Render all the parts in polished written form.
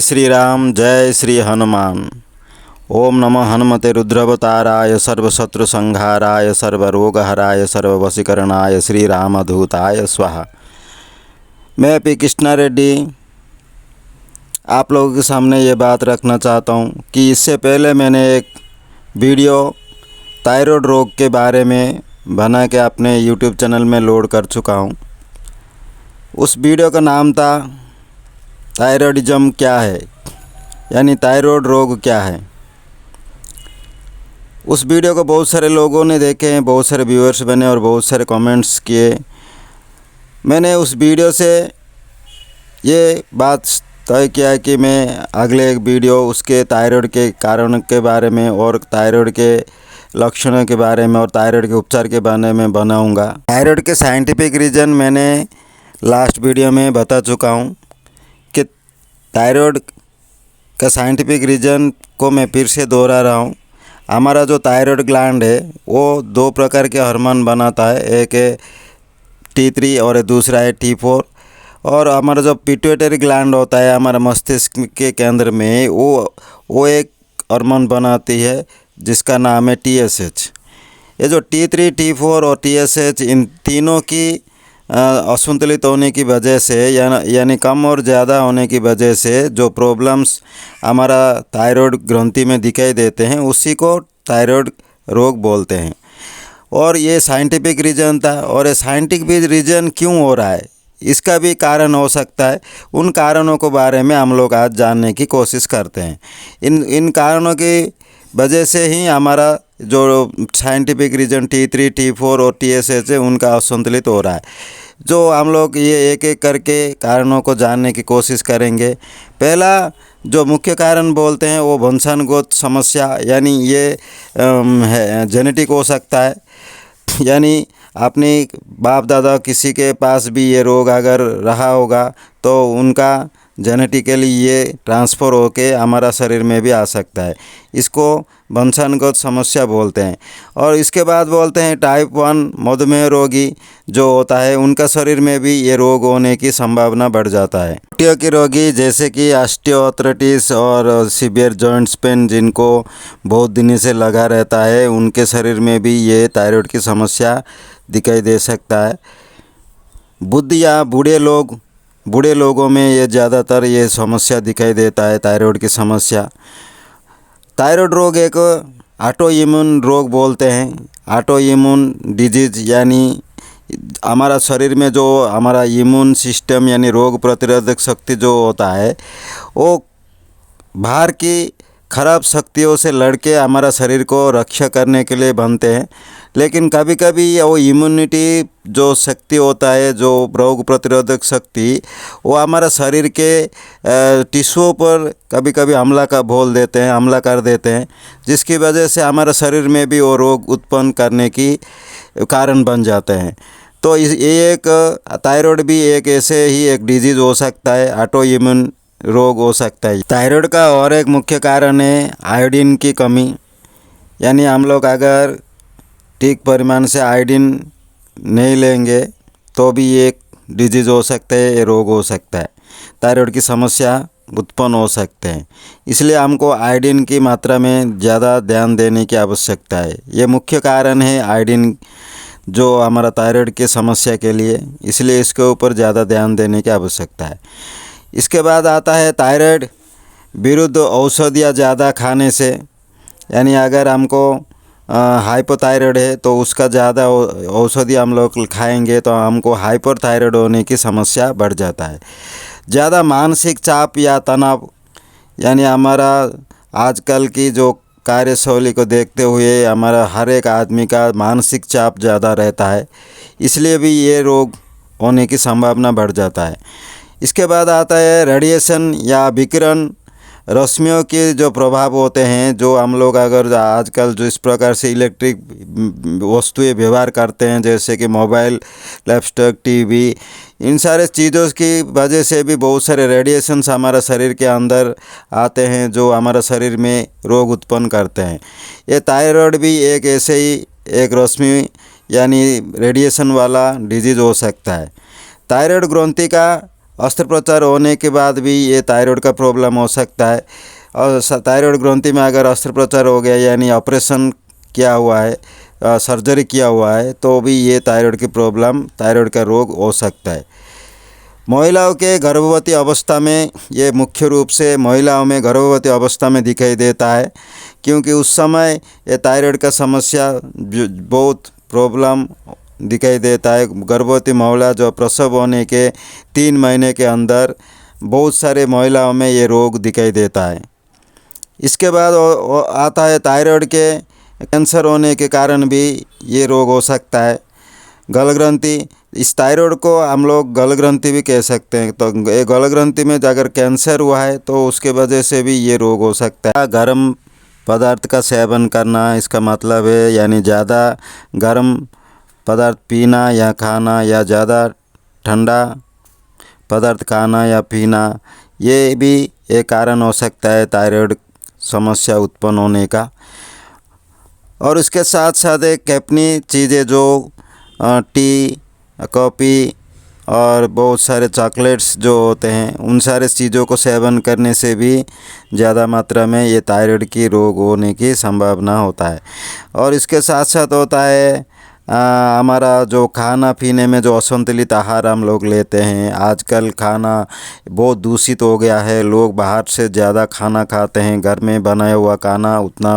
श्री राम, जय श्री हनुमान। ओम नमः हनुमते रुद्रवताराय सर्वशत्रु संहाराय सर्वरोगहराय सर्ववशीकरणाय श्री रामदूताय स्वाहा। मैं पी कृष्णा रेड्डी आप लोगों के सामने ये बात रखना चाहता हूँ कि इससे पहले मैंने एक वीडियो थायराइड रोग के बारे में बना के अपने यूट्यूब चैनल में लोड कर चुका हूँ। उस वीडियो का नाम था थायराइडिज्म क्या है, यानी थायराइड रोग क्या है। उस वीडियो को बहुत सारे लोगों ने देखे हैं, बहुत सारे व्यूअर्स बने और बहुत सारे कमेंट्स किए। मैंने उस वीडियो से ये बात तय किया कि मैं अगले एक वीडियो उसके थायराइड के कारण के बारे में और थायराइड के लक्षणों के बारे में और थायराइड के उपचार के बारे में बनाऊंगा। थायराइड के साइंटिफिक रीज़न मैंने लास्ट वीडियो में बता चुका हूँ कि थायराइड का साइंटिफिक रीज़न को मैं फिर से दोहरा रहा हूँ। हमारा जो थायराइड ग्लैंड है वो दो प्रकार के हार्मोन बनाता है, एक है T3 और दूसरा है T4। और हमारा जो पिट्यूटरी ग्लैंड होता है हमारा मस्तिष्क के केंद्र में, वो एक हार्मोन बनाती है जिसका नाम है TSH। ये जो T3, T4 और TSH, इन तीनों की असंतुलित होने की वजह से यानी कम और ज़्यादा होने की वजह से जो प्रॉब्लम्स हमारा थायराइड ग्रंथि में दिखाई देते हैं उसी को थायराइड रोग बोलते हैं। और ये साइंटिफिक रीज़न था। और ये साइंटिफिक रीज़न क्यों हो रहा है, इसका भी कारण हो सकता है। उन कारणों के बारे में हम लोग आज जानने की कोशिश करते हैं। इन कारणों की वजह से ही हमारा जो साइंटिफिक रीज़न T3, T4 और TSH है उनका असंतुलित हो रहा है। जो हम लोग ये एक एक करके कारणों को जानने की कोशिश करेंगे। पहला जो मुख्य कारण बोलते हैं वो वंशानुगत समस्या, यानी ये जेनेटिक हो सकता है। यानी अपनी बाप दादा किसी के पास भी ये रोग अगर रहा होगा तो उनका जेनेटिकली ये ट्रांसफ़र होके हमारा शरीर में भी आ सकता है। इसको वंशानुगत समस्या बोलते हैं। और इसके बाद बोलते हैं टाइप 1 मधुमेह रोगी जो होता है उनका शरीर में भी ये रोग होने की संभावना बढ़ जाता है। हड्डियों के रोगी जैसे कि ऑस्टियोआर्थराइटिस और सीवियर जॉइंट्स पेन जिनको बहुत दिनों से लगा रहता है उनके शरीर में भी ये थायराइड की समस्या दिखाई दे सकता है। बुद्ध या बूढ़े लोगों में ये ज़्यादातर ये समस्या दिखाई देता है, थायराइड की समस्या। थायराइड रोग एक ऑटो इम्यून रोग बोलते हैं। ऑटो इम्यून डिजीज़ यानी हमारा शरीर में जो हमारा इम्यून सिस्टम यानी रोग प्रतिरोधक शक्ति जो होता है वो बाहर की खराब शक्तियों से लड़के हमारा शरीर को रक्षा करने के लिए बनते हैं। लेकिन कभी कभी वो इम्यूनिटी जो शक्ति होता है, जो रोग प्रतिरोधक शक्ति, वो हमारा शरीर के टिश्यूओं पर कभी कभी हमला कर देते हैं जिसकी वजह से हमारा शरीर में भी वो रोग उत्पन्न करने की कारण बन जाते हैं। तो ये एक थायराइड भी एक ऐसे ही एक डिजीज़ हो सकता है, ऑटो इम्यून रोग हो सकता है। थायराइड का और एक मुख्य कारण है आयोडीन की कमी। यानी हम लोग अगर ठीक परिमाण से आयोडीन नहीं लेंगे तो भी एक डिजीज़ हो सकता है, ये रोग हो सकता है, थायराइड की समस्या उत्पन्न हो सकते हैं। इसलिए हमको आयोडीन की मात्रा में ज़्यादा ध्यान देने की आवश्यकता है। ये मुख्य कारण है आयोडीन जो हमारा थायराइड की समस्या के लिए, इसलिए इसके ऊपर ज़्यादा ध्यान देने की आवश्यकता है। इसके बाद आता है थायराइड विरुद्ध औषधियाँ ज़्यादा खाने से। यानी अगर हमको हाइपोथायराइड है तो उसका ज़्यादा औषधि हम लोग खाएंगे तो हमको हाइपरथायराइड होने की समस्या बढ़ जाता है। ज़्यादा मानसिक चाप या तनाव, यानी हमारा आजकल की जो कार्यशैली को देखते हुए हमारा हर एक आदमी का मानसिक चाप ज़्यादा रहता है, इसलिए भी ये रोग होने की संभावना बढ़ जाता है। इसके बाद आता है रेडिएशन या विकिरण रश्मियों के जो प्रभाव होते हैं, जो हम लोग अगर आजकल जो इस प्रकार से इलेक्ट्रिक वस्तुएं व्यवहार करते हैं जैसे कि मोबाइल, लैपटॉप, टीवी, इन सारे चीज़ों की वजह से भी बहुत सारे रेडिएशंस हमारा शरीर के अंदर आते हैं जो हमारा शरीर में रोग उत्पन्न करते हैं। ये थायराइड भी एक ऐसे ही एक रश्मि यानी रेडिएशन वाला डिजीज़ हो सकता है। थायराइड ग्रंथि का अस्त्रोपचार होने के बाद भी ये थायराइड का प्रॉब्लम हो सकता है। और थायराइड ग्रंथि में अगर अस्त्रोपचार हो गया यानी ऑपरेशन किया हुआ है, सर्जरी किया हुआ है, तो भी ये थायराइड की प्रॉब्लम, थायराइड का रोग हो सकता है। महिलाओं के गर्भवती अवस्था में ये मुख्य रूप से महिलाओं में गर्भवती अवस्था में दिखाई देता है, क्योंकि उस समय ये थायराइड का समस्या बहुत प्रॉब्लम दिखाई देता है। गर्भवती महिला जो प्रसव होने के 3 महीने के अंदर बहुत सारे महिलाओं में ये रोग दिखाई देता है। इसके बाद आता है थायराइड के कैंसर होने के कारण भी ये रोग हो सकता है। गलग्रंथि, इस थायराइड को हम लोग गलग्रंथि भी कह सकते हैं। तो ये गलग्रंथि में अगर कैंसर हुआ है तो उसके वजह से भी ये रोग हो सकता है। गर्म पदार्थ का सेवन करना, इसका मतलब है यानी ज़्यादा गर्म पदार्थ पीना या खाना, या ज़्यादा ठंडा पदार्थ खाना या पीना, ये भी एक कारण हो सकता है थायराइड समस्या उत्पन्न होने का। और उसके साथ साथ एक कैफीन चीज़ें जो टी, कॉफ़ी और बहुत सारे चॉकलेट्स जो होते हैं, उन सारे चीज़ों को सेवन करने से भी ज़्यादा मात्रा में ये थायराइड की रोग होने की संभावना होता है। और इसके साथ साथ होता है हमारा जो खाना पीने में जो असंतुलित आहार हम लोग लेते हैं। आजकल खाना बहुत दूषित हो गया है, लोग बाहर से ज़्यादा खाना खाते हैं, घर में बनाया हुआ खाना उतना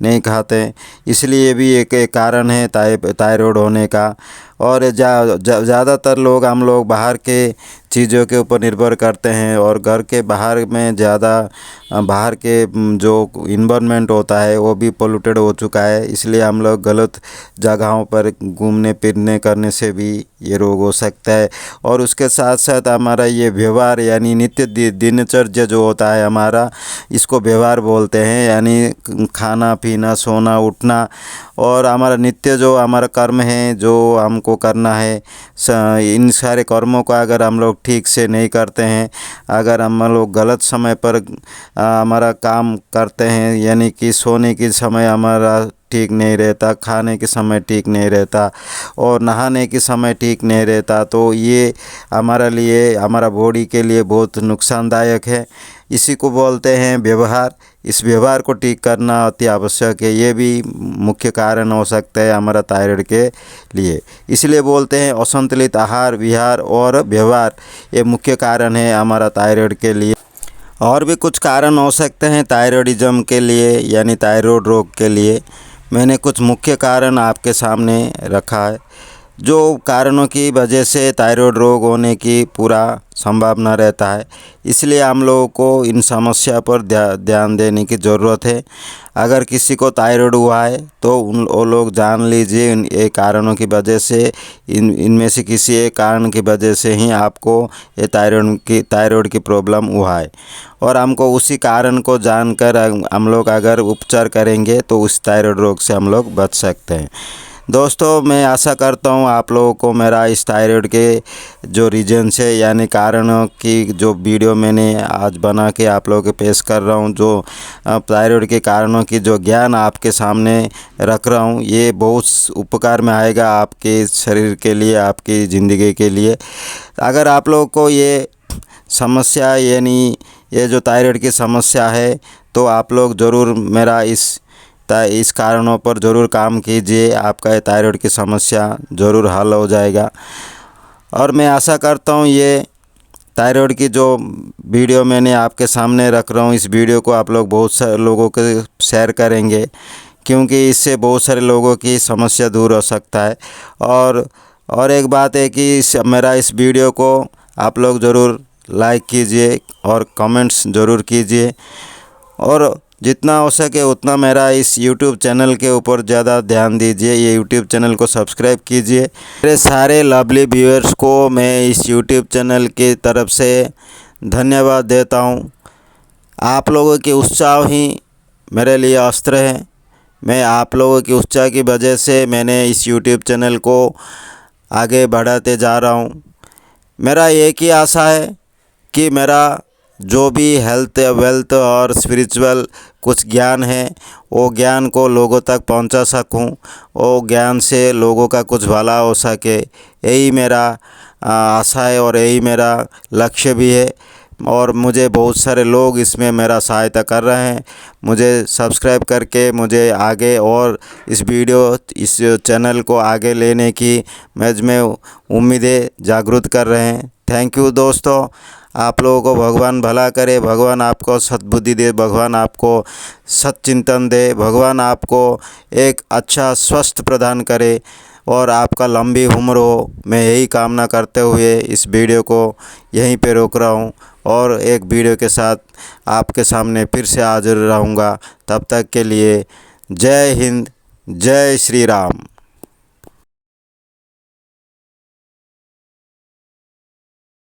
नहीं खाते, इसलिए भी एक कारण है थायराइड होने का। और ज़्यादातर लोग हम लोग बाहर के चीज़ों के ऊपर निर्भर करते हैं, और घर के बाहर में ज़्यादा बाहर के जो इन्वायरमेंट होता है वो भी पोल्यूटेड हो चुका है, इसलिए हम लोग गलत जगहों पर घूमने फिरने करने से भी ये रोग हो सकता है। और उसके साथ साथ हमारा ये व्यवहार यानी नित्य दिनचर्या जो होता है हमारा, इसको व्यवहार बोलते हैं, यानी खाना पीना सोना उठना, और हमारा नित्य जो हमारा कर्म है जो हमको करना है, इन सारे कर्मों को अगर हम लोग ठीक से नहीं करते हैं, अगर हम लोग गलत समय पर हमारा काम करते हैं, यानी कि सोने के समय हमारा ठीक नहीं रहता, खाने के समय ठीक नहीं रहता, और नहाने के समय ठीक नहीं रहता, तो ये हमारे लिए, हमारा बॉडी के लिए बहुत नुकसानदायक है। इसी को बोलते हैं व्यवहार। इस व्यवहार को ठीक करना अति आवश्यक है, ये भी मुख्य कारण हो सकता है हमारा थायराइड के लिए। इसलिए बोलते हैं असंतुलित आहार विहार और व्यवहार ये मुख्य कारण है हमारा थायराइड के लिए। और भी कुछ कारण हो सकते हैं थायराइडिज्म के लिए यानी थायराइड रोग के लिए। मैंने कुछ मुख्य कारण आपके सामने रखा है, जो कारणों की वजह से थायराइड रोग होने की पूरा संभावना रहता है। इसलिए हम लोगों को इन समस्या पर ध्यान देने की ज़रूरत है। अगर किसी को थायराइड हुआ है तो वो लोग जान लीजिए ये कारणों की वजह से, इनमें से किसी एक कारण की वजह से ही आपको ये थायराइड की प्रॉब्लम हुआ है, और हमको उसी कारण को जानकर हम लोग अगर उपचार करेंगे तो उस थायराइड रोग से हम लोग बच सकते हैं। दोस्तों, मैं आशा करता हूँ आप लोगों को मेरा इस थायराइड के जो रीजन्स है यानी कारणों की जो वीडियो मैंने आज बना के आप लोगों के पेश कर रहा हूँ, जो थायराइड के कारणों की जो ज्ञान आपके सामने रख रहा हूँ, ये बहुत उपकार में आएगा आपके शरीर के लिए, आपकी ज़िंदगी के लिए। अगर आप लोगों को ये समस्या यानी ये जो थायराइड की समस्या है, तो आप लोग ज़रूर मेरा इस कारणों पर ज़रूर काम कीजिए, आपका ये थायराइड की समस्या ज़रूर हल हो जाएगा। और मैं आशा करता हूँ ये थायराइड की जो वीडियो मैंने आपके सामने रख रहा हूँ, इस वीडियो को आप लोग बहुत सारे लोगों के शेयर करेंगे, क्योंकि इससे बहुत सारे लोगों की समस्या दूर हो सकता है। और एक बात है कि मेरा इस वीडियो को आप लोग ज़रूर लाइक कीजिए और कमेंट्स ज़रूर कीजिए, और जितना हो सके उतना मेरा इस YouTube चैनल के ऊपर ज़्यादा ध्यान दीजिए। ये YouTube चैनल को सब्सक्राइब कीजिए। मेरे सारे लवली व्यूअर्स को मैं इस YouTube चैनल की तरफ से धन्यवाद देता हूँ। आप लोगों के उत्साह ही मेरे लिए अस्त्र है। मैं आप लोगों की उत्साह की वजह से मैंने इस YouTube चैनल को आगे बढ़ाते जा रहा हूँ। मेरा एक ही आशा है कि मेरा जो भी हेल्थ वेल्थ और स्पिरिचुअल कुछ ज्ञान है, वो ज्ञान को लोगों तक पहुंचा सकूं, वो ज्ञान से लोगों का कुछ भला हो सके, यही मेरा आशा है और यही मेरा लक्ष्य भी है। और मुझे बहुत सारे लोग इसमें मेरा सहायता कर रहे हैं। मुझे सब्सक्राइब करके मुझे आगे और इस चैनल को आगे लेने की में उम्मीदें जागृत कर रहे हैं। थैंक यू दोस्तों। आप लोगों को भगवान भला करे, भगवान आपको सद्बुद्धि दे, भगवान आपको सच्चिंतन दे, भगवान आपको एक अच्छा स्वस्थ प्रदान करे और आपका लंबी उम्र हो। मैं यही कामना करते हुए इस वीडियो को यहीं पे रोक रहा हूँ और एक वीडियो के साथ आपके सामने फिर से हाजिर रहूँगा। तब तक के लिए जय हिंद, जय श्री राम।